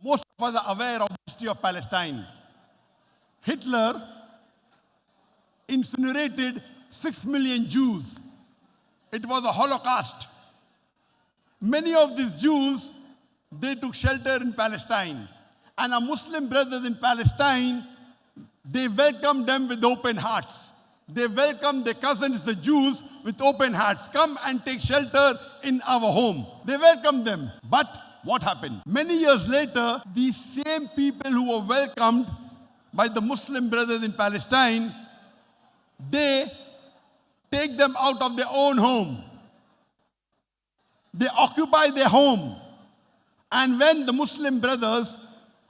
Most of us are aware of the history of Palestine. Hitler incinerated 6 million Jews. It was a Holocaust. Many of these Jews, they took shelter in Palestine. And our Muslim brothers in Palestine, they welcomed them with open hearts. They welcomed their cousins, the Jews, with open hearts. Come and take shelter in our home. They welcomed them. But what happened? Many years later, these same people who were welcomed by the Muslim brothers in Palestine, they take them out of their own home. They occupy their home. And when the Muslim brothers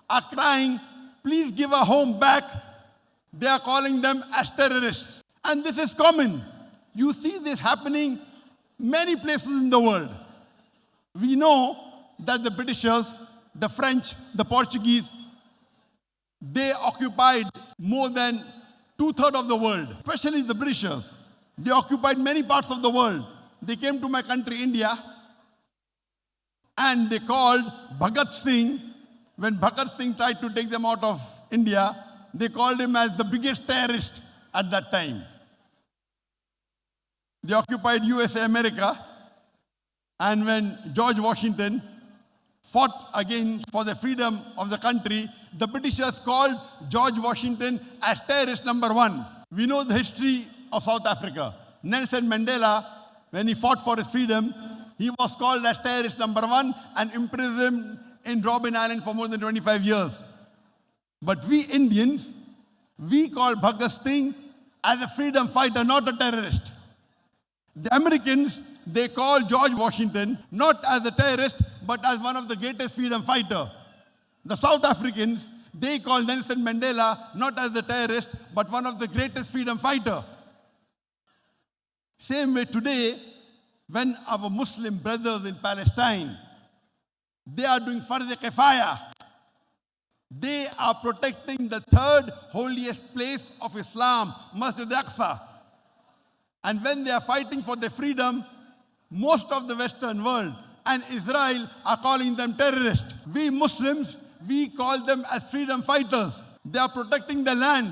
are crying, please give our home back, they are calling them as terrorists. And this is common. You see this happening many places in the world. We know that the Britishers, the French, the Portuguese, they occupied more than 2/3 of the world, especially the Britishers. They occupied many parts of the world. They came to my country, India, and they called Bhagat Singh, when Bhagat Singh tried to take them out of India, they called him as the biggest terrorist at that time. They occupied USA, America, and when George Washington fought again for the freedom of the country, the Britishers called George Washington as terrorist number 1. We know the history of South Africa. Nelson Mandela, when he fought for his freedom, he was called as terrorist number 1 and imprisoned in Robben Island for more than 25 years. But we Indians, we call Bhagat Singh as a freedom fighter, not a terrorist. The Americans, they call George Washington not as a terrorist, but as one of the greatest freedom fighter. The South Africans, they call Nelson Mandela not as a terrorist, but one of the greatest freedom fighter. Same way today, when our Muslim brothers in Palestine, they are doing Fardh Kifaya. They are protecting the third holiest place of Islam, Masjid Aqsa. And when they are fighting for their freedom, most of the Western world and Israel are calling them terrorists. We Muslims, we call them as freedom fighters. They are protecting the land.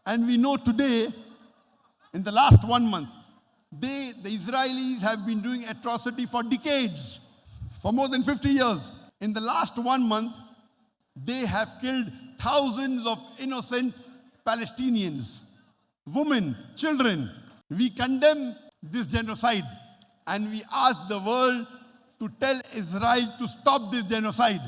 And we know today, in the last 1 month, the Israelis have been doing atrocity for decades, for more than 50 years. In the last 1 month, they have killed thousands of innocent Palestinians, women, children. We condemn this genocide and we ask the world to tell Israel to stop this genocide.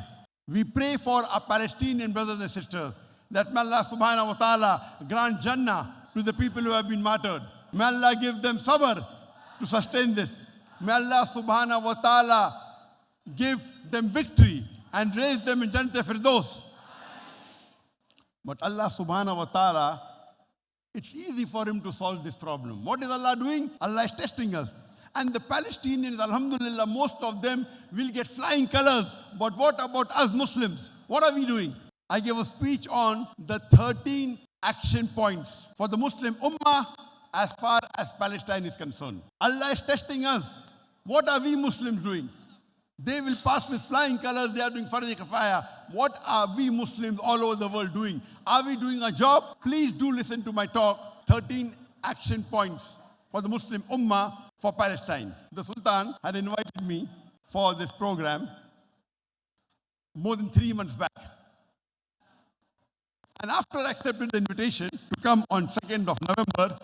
We pray for our Palestinian brothers and sisters that may Allah subhanahu wa ta'ala grant Jannah to the people who have been martyred. May Allah give them sabr to sustain this. May Allah subhanahu wa ta'ala give them victory and raise them in Jannat Firdaus. But Allah subhanahu wa ta'ala, it's easy for him to solve this problem. What is Allah doing? Allah is testing us. And the Palestinians, alhamdulillah, most of them will get flying colors. But what about us Muslims? What are we doing? I gave a speech on the 13 action points for the Muslim Ummah as far as Palestine is concerned. Allah is testing us. What are we Muslims doing? They will pass with flying colors, they are doing Fardh Kifaya. What are we Muslims all over the world doing? Are we doing a job? Please do listen to my talk, 13 action points for the Muslim Ummah for Palestine. The Sultan had invited me for this program more than 3 months back. And after I accepted the invitation to come on 2nd of November,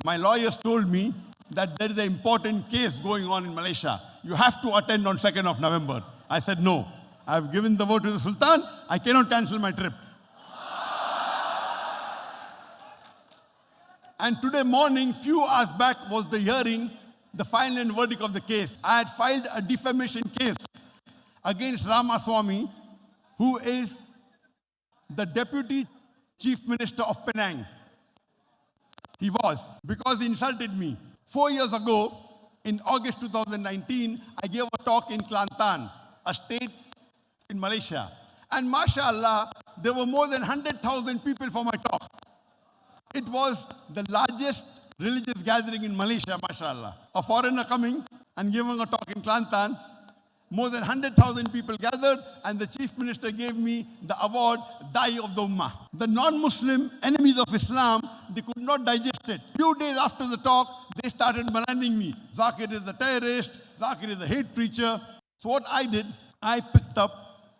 my lawyers told me that there is an important case going on in Malaysia. You have to attend on 2nd of November. I said, no. I've given the word to the Sultan. I cannot cancel my trip. And today morning, few hours back, was the hearing, the final and verdict of the case. I had filed a defamation case against Ramaswamy, who is the Deputy Chief Minister of Penang. He was, because he insulted me. 4 years ago, in August 2019, I gave a talk in Kelantan, a state in Malaysia. And mashallah, there were more than 100,000 people for my talk. It was the largest religious gathering in Malaysia, mashallah. A foreigner coming and giving a talk in Kelantan, More than 100,000 people gathered, and the chief minister gave me the award, Dai of the Ummah. The non-Muslim enemies of Islam, they could not digest it. Few days after the talk, they started maligning me. Zakir is a terrorist, Zakir is a hate preacher. So what I did, I picked up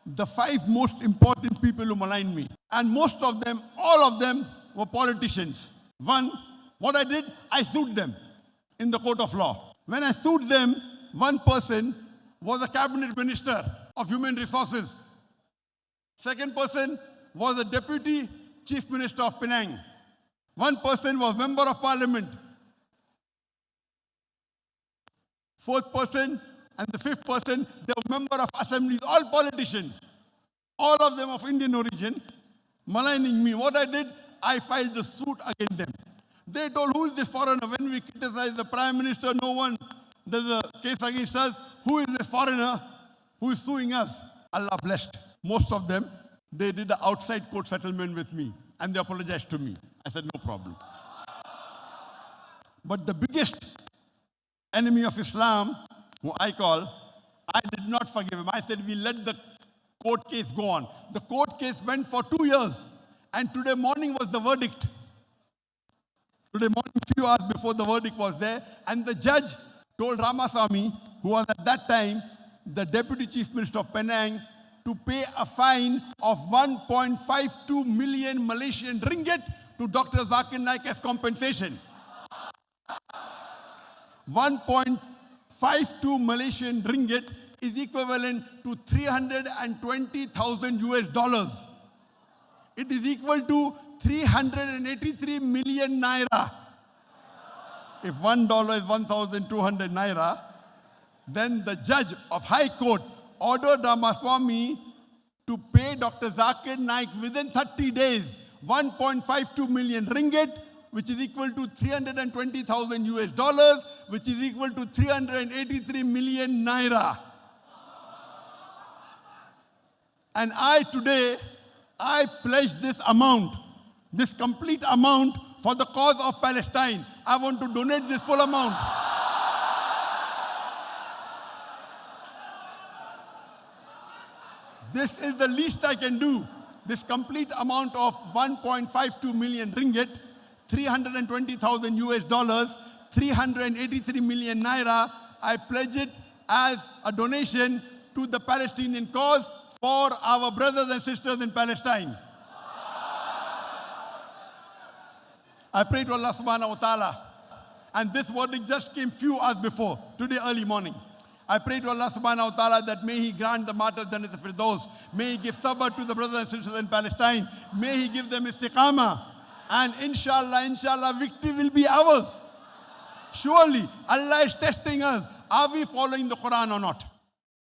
the 5 most important people who maligned me. And most of them, all of them were politicians. One, what I did, I sued them in the court of law. When I sued them, one person was a cabinet minister of human resources. Second person was the deputy chief minister of Penang. One person was member of parliament. Fourth person and the fifth person, they were member of assemblies, all politicians. All of them of Indian origin, maligning me. What I did, I filed the suit against them. They told, who is this foreigner? When we criticize the prime minister, no one does a case against us. Who is this foreigner who is suing us? Allah blessed. Most of them, they did an outside court settlement with me and they apologized to me. I said, no problem. But the biggest enemy of Islam, who I call, I did not forgive him. I said, we let the court case go on. The court case went for 2 years, and today morning was the verdict. Today morning, few hours before the verdict was there, and the judge told Ramaswamy, who was at that time the deputy chief minister of Penang, to pay a fine of 1.52 million Malaysian ringgit to Dr. Zakir Naik as compensation. 1.52 Malaysian ringgit is equivalent to 320,000 US dollars. It is equal to 383 million naira. If $1 is 1,200 naira, then the judge of High Court ordered Ramaswamy to pay Dr. Zakir Naik within 30 days 1.52 million ringgit, which is equal to 320,000 US dollars, which is equal to 383 million naira. And I pledge this amount, this complete amount for the cause of Palestine. I want to donate this full amount. This is the least I can do. This complete amount of 1.52 million ringgit, 320,000 US dollars, 383 million naira, I pledge it as a donation to the Palestinian cause for our brothers and sisters in Palestine. I pray to Allah subhanahu wa ta'ala. And this verdict just came few hours before, today early morning. I pray to Allah subhanahu wa ta'ala that may He grant the martyrs Jannat al-Firdaus. May He give sabr to the brothers and sisters in Palestine. May He give them istiqamah. And inshallah, victory will be ours. Surely, Allah is testing us. Are we following the Quran or not?